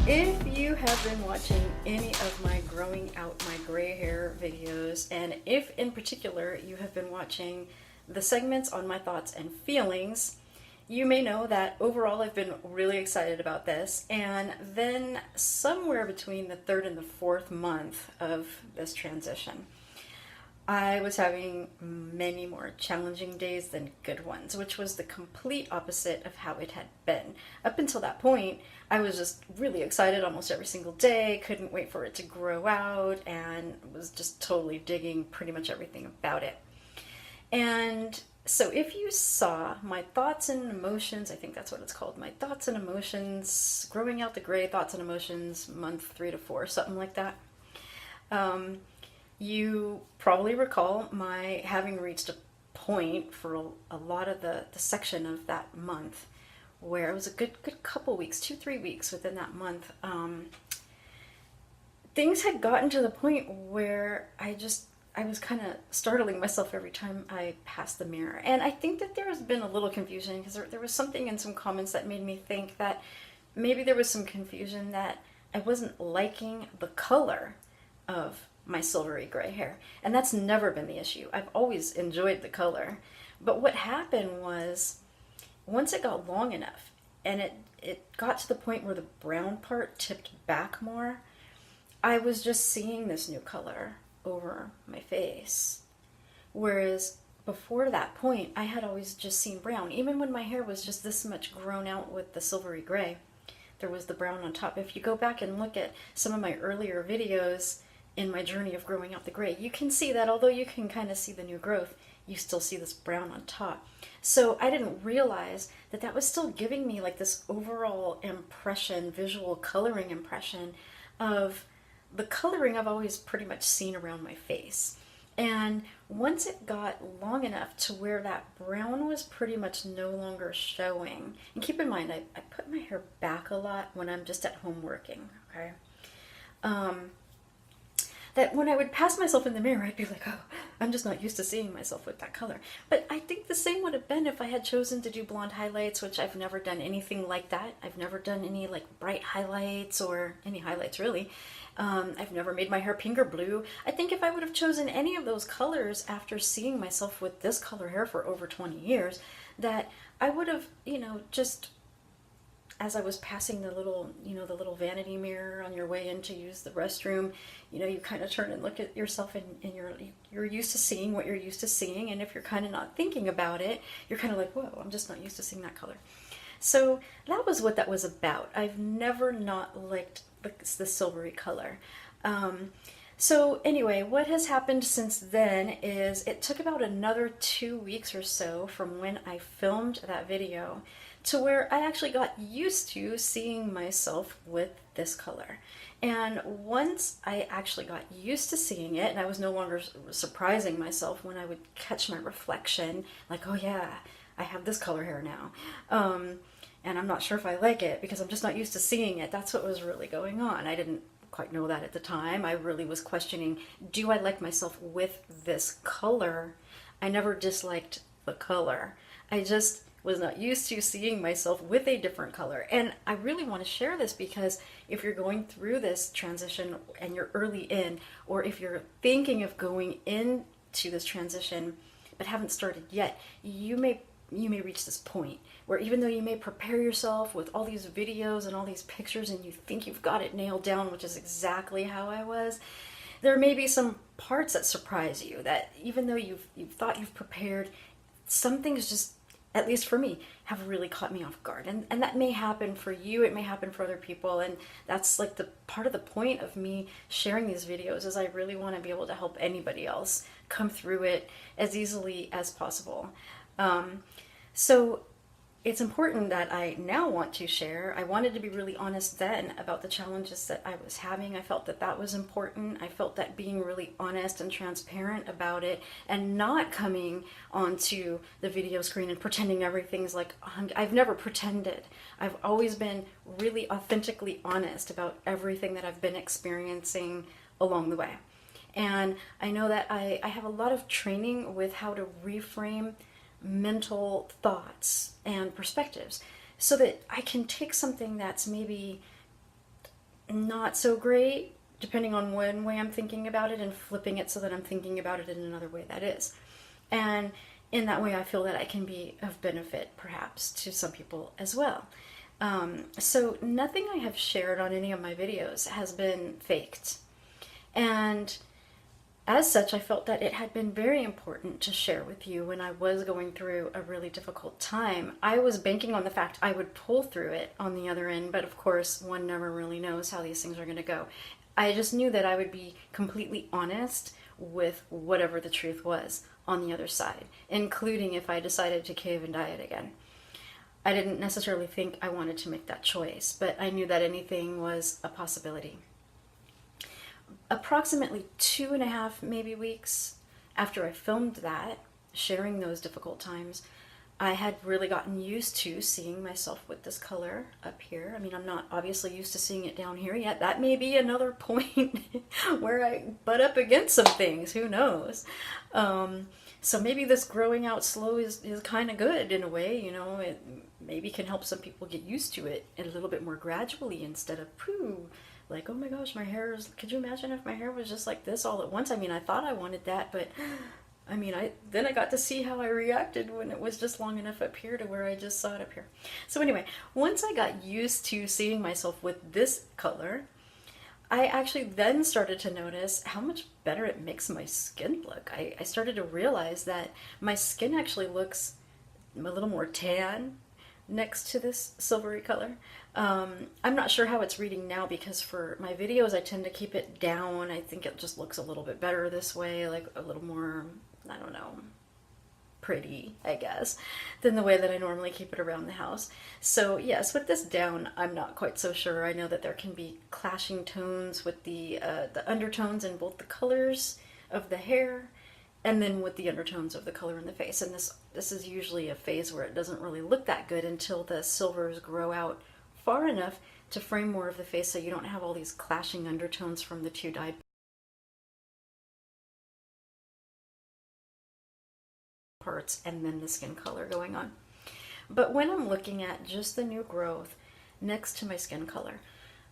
If you have been watching any of my growing out my gray hair videos, and if in particular you have been watching the segments on my thoughts and feelings, you may know that overall I've been really excited about this. And then somewhere between the third and the fourth month of this transition, I was having many more challenging days than good ones, which was the complete opposite of how it had been. Up until that point, I was just really excited almost every single day, couldn't wait for it to grow out, and was just totally digging pretty much everything about it. And so if you saw my thoughts and emotions, I think that's what it's called, my thoughts and emotions, growing out the gray thoughts and emotions, month 3 to 4, something like that. Um, you probably recall my having reached a point for a lot of the section of that month where it was a good couple weeks, 2 3 weeks within that month. Things had gotten to the point where I was kind of startling myself every time I passed the mirror. And I think that there has been a little confusion because there was something in some comments that made me think that maybe there was some confusion that I wasn't liking the color of my silvery gray hair. And that's never been the issue. I've always enjoyed the color. But what happened was once it got long enough and it got to the point where the brown part tipped back more, I was just seeing this new color over my face. Whereas before that point, I had always just seen brown. Even when my hair was just this much grown out with the silvery gray, there was the brown on top. If you go back and look at some of my earlier videos in my journey of growing out the gray, you can see that although you can kind of see the new growth, you still see this brown on top. So I didn't realize that that was still giving me like this overall impression, visual coloring impression of the coloring I've always pretty much seen around my face. And once it got long enough to where that brown was pretty much no longer showing, and keep in mind, I put my hair back a lot when I'm just at home working, okay? That when I would pass myself in the mirror, I'd be like, oh, I'm just not used to seeing myself with that color. But I think the same would have been if I had chosen to do blonde highlights, which I've never done anything like that. I've never done any like bright highlights or any highlights really. I've never made my hair pink or blue. I think if I would have chosen any of those colors after seeing myself with this color hair for over 20 years, that I would have, just as I was passing the little, the little vanity mirror on your way in to use the restroom, you kind of turn and look at yourself and you're used to seeing what you're used to seeing. And if you're kind of not thinking about it, you're kind of like, whoa, I'm just not used to seeing that color. So that was what that was about. I've never not liked the silvery color. So anyway, what has happened since then is it took about another 2 weeks or so from when I filmed that video to where I actually got used to seeing myself with this color. And once I actually got used to seeing it, and I was no longer surprising myself when I would catch my reflection, like, oh yeah, I have this color hair now. And I'm not sure if I like it because I'm just not used to seeing it. That's what was really going on. I didn't quite know that at the time. I really was questioning, do I like myself with this color? I never disliked the color. I just was not used to seeing myself with a different color. And I really want to share this because if you're going through this transition and you're early in, or if you're thinking of going into this transition but haven't started yet, you may reach this point where even though you may prepare yourself with all these videos and all these pictures and you think you've got it nailed down, which is exactly how I was, there may be some parts that surprise you that even though you've thought you've prepared, some things just, at least for me, have really caught me off guard. And that may happen for you, it may happen for other people, and that's like the part of the point of me sharing these videos is I really want to be able to help anybody else come through it as easily as possible. So it's important that I now want to share. I wanted to be really honest then about the challenges that I was having. I felt that that was important. I felt that being really honest and transparent about it and not coming onto the video screen and pretending everything's like, I've never pretended. I've always been really authentically honest about everything that I've been experiencing along the way. And I know that I have a lot of training with how to reframe mental thoughts and perspectives so that I can take something that's maybe not so great, depending on one way I'm thinking about it, and flipping it so that I'm thinking about it in another way that is. And in that way, I feel that I can be of benefit, perhaps, to some people as well. So nothing I have shared on any of my videos has been faked. And as such, I felt that it had been very important to share with you when I was going through a really difficult time. I was banking on the fact I would pull through it on the other end, but of course, one never really knows how these things are going to go. I just knew that I would be completely honest with whatever the truth was on the other side, including if I decided to cave and diet again. I didn't necessarily think I wanted to make that choice, but I knew that anything was a possibility. Approximately 2.5 maybe weeks after I filmed that, sharing those difficult times, I had really gotten used to seeing myself with this color up here. I mean, I'm not obviously used to seeing it down here yet. That may be another point where I butt up against some things. Who knows? So maybe this growing out slow is kind of good in a way. You know, it maybe can help some people get used to it a little bit more gradually instead of pooh. Like, oh my gosh, my hair is, could you imagine if my hair was just like this all at once? I mean, I thought I wanted that, but I mean, then I got to see how I reacted when it was just long enough up here to where I just saw it up here. So anyway, once I got used to seeing myself with this color, I actually then started to notice how much better it makes my skin look. I started to realize that my skin actually looks a little more tan next to this silvery color. I'm not sure how it's reading now because for my videos I tend to keep it down. I think it just looks a little bit better this way, like a little more, I don't know, pretty, I guess, than the way that I normally keep it around the house. So yes, with this down, I'm not quite so sure. I know that there can be clashing tones with the undertones in both the colors of the hair and then with the undertones of the color in the face. And this is usually a phase where it doesn't really look that good until the silvers grow out far enough to frame more of the face so you don't have all these clashing undertones from the two dyed parts and then the skin color going on. But when I'm looking at just the new growth next to my skin color,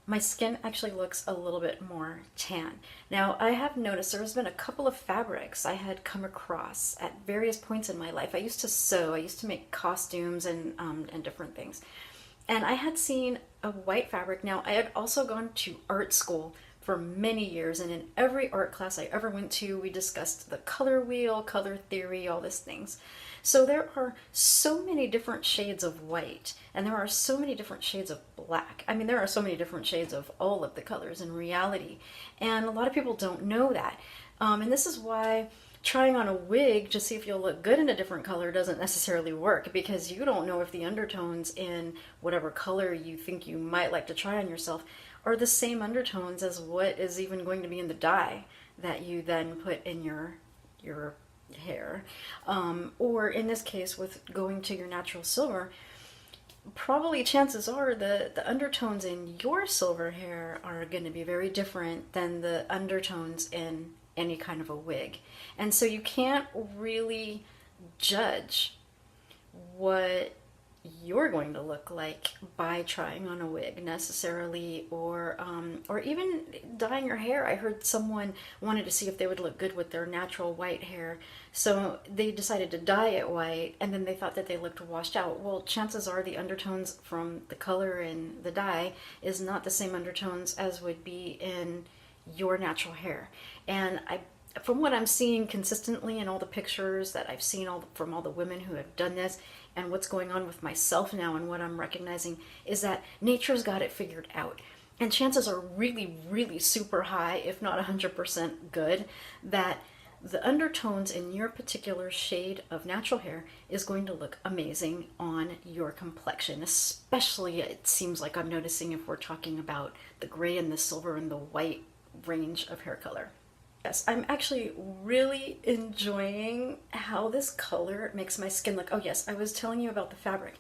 my skin actually looks a little bit more tan. Now, I have noticed there's been a couple of fabrics I had come across at various points in my life. I used to sew, I used to make costumes and different things. And I had seen a white fabric. Now, I had also gone to art school for many years, and in every art class I ever went to, we discussed the color wheel, color theory, all these things. So there are so many different shades of white, and there are so many different shades of black. I mean, there are so many different shades of all of the colors in reality, and a lot of people don't know that. And this is why trying on a wig to see if you'll look good in a different color doesn't necessarily work, because you don't know if the undertones in whatever color you think you might like to try on yourself are the same undertones as what is even going to be in the dye that you then put in your hair. Or in this case, with going to your natural silver, probably chances are the undertones in your silver hair are going to be very different than the undertones in any kind of a wig. And so you can't really judge what you're going to look like by trying on a wig necessarily, or even dyeing your hair. I heard someone wanted to see if they would look good with their natural white hair, so they decided to dye it white, and then they thought that they looked washed out. Well, chances are the undertones from the color in the dye is not the same undertones as would be in your natural hair. And from what I'm seeing consistently in all the pictures that I've seen from all the women who have done this, and what's going on with myself now, and what I'm recognizing is that nature's got it figured out. And chances are really, really super high, if not 100% good, that the undertones in your particular shade of natural hair is going to look amazing on your complexion. Especially, it seems like I'm noticing if we're talking about the gray and the silver and the white range of hair color. Yes, I'm actually really enjoying how this color makes my skin look. Oh yes, I was telling you about the fabric.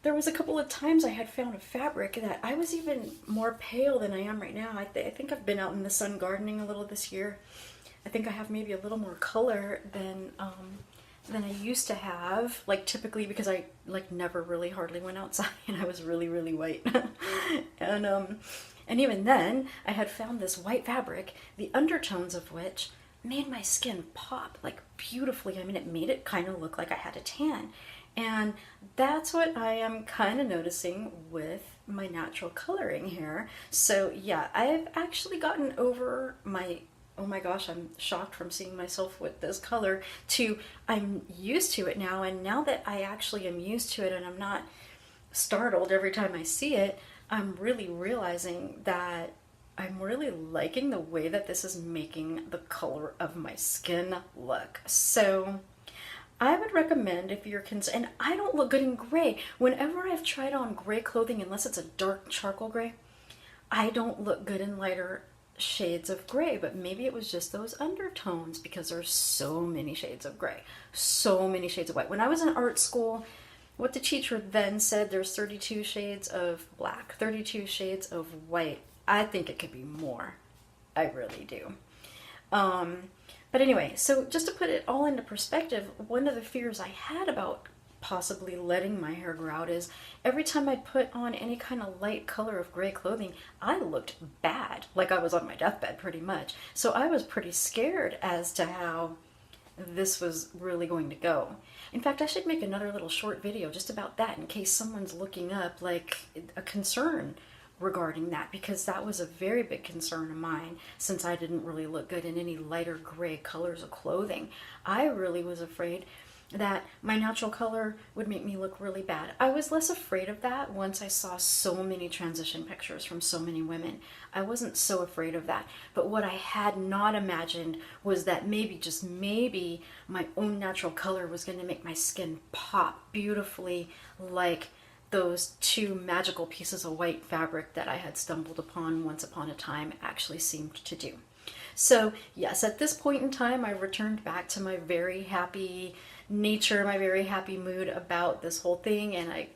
There was a couple of times I had found a fabric that I was even more pale than I am right now. I think I've been out in the sun gardening a little this year. I think I have maybe a little more color than I used to have, like typically, because I like never really hardly went outside and I was really, really white. And even then, I had found this white fabric, the undertones of which made my skin pop like beautifully. I mean, it made it kind of look like I had a tan. And that's what I am kind of noticing with my natural coloring here. So yeah, I've actually gotten over my, oh my gosh, I'm shocked from seeing myself with this color, to I'm used to it now. And now that I actually am used to it and I'm not startled every time I see it, I'm really realizing that I'm really liking the way that this is making the color of my skin look. So I would recommend, if you're and I don't look good in gray. Whenever I've tried on gray clothing, unless it's a dark charcoal gray, I don't look good in lighter shades of gray. But maybe it was just those undertones, because there's so many shades of gray, so many shades of white. When I was in art school, what the teacher then said, there's 32 shades of black, 32 shades of white. I think it could be more. I really do. But anyway, so just to put it all into perspective, one of the fears I had about possibly letting my hair grow out is every time I put on any kind of light color of gray clothing, I looked bad, like I was on my deathbed pretty much. So I was pretty scared as to how this was really going to go. In fact, I should make another little short video just about that, in case someone's looking up like a concern regarding that, because that was a very big concern of mine, since I didn't really look good in any lighter gray colors of clothing. I really was afraid that my natural color would make me look really bad. I was less afraid of that once I saw so many transition pictures from so many women. I wasn't so afraid of that. But what I had not imagined was that maybe, just maybe, my own natural color was going to make my skin pop beautifully, like those two magical pieces of white fabric that I had stumbled upon once upon a time actually seemed to do. So yes, at this point in time, I returned back to my very happy nature, my very happy mood about this whole thing. And I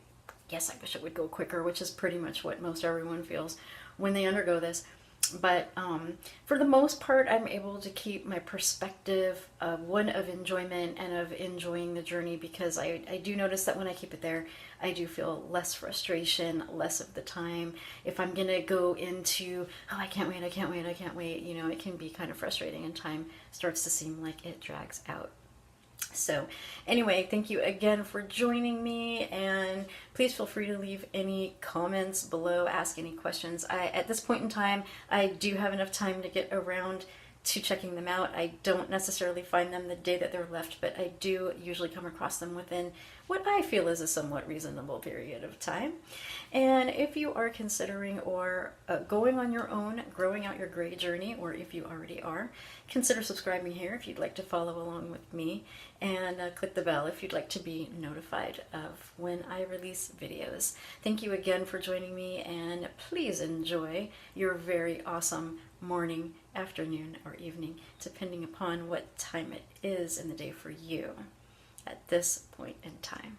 guess I wish it would go quicker, which is pretty much what most everyone feels when they undergo this. But for the most part, I'm able to keep my perspective, one of enjoyment and of enjoying the journey, because I do notice that when I keep it there, I do feel less frustration, less of the time. If I'm going to go into, oh, I can't wait, I can't wait, I can't wait, you know, it can be kind of frustrating, and time starts to seem like it drags out. So anyway, thank you again for joining me, and please feel free to leave any comments below, ask any questions. At this point in time, I do have enough time to get around to checking them out. I don't necessarily find them the day that they're left, but I do usually come across them within what I feel is a somewhat reasonable period of time. And if you are considering or going on your own, growing out your gray journey, or if you already are, consider subscribing here if you'd like to follow along with me, and click the bell if you'd like to be notified of when I release videos. Thank you again for joining me, and please enjoy your very awesome morning, afternoon, or evening, depending upon what time it is in the day for you at this point in time.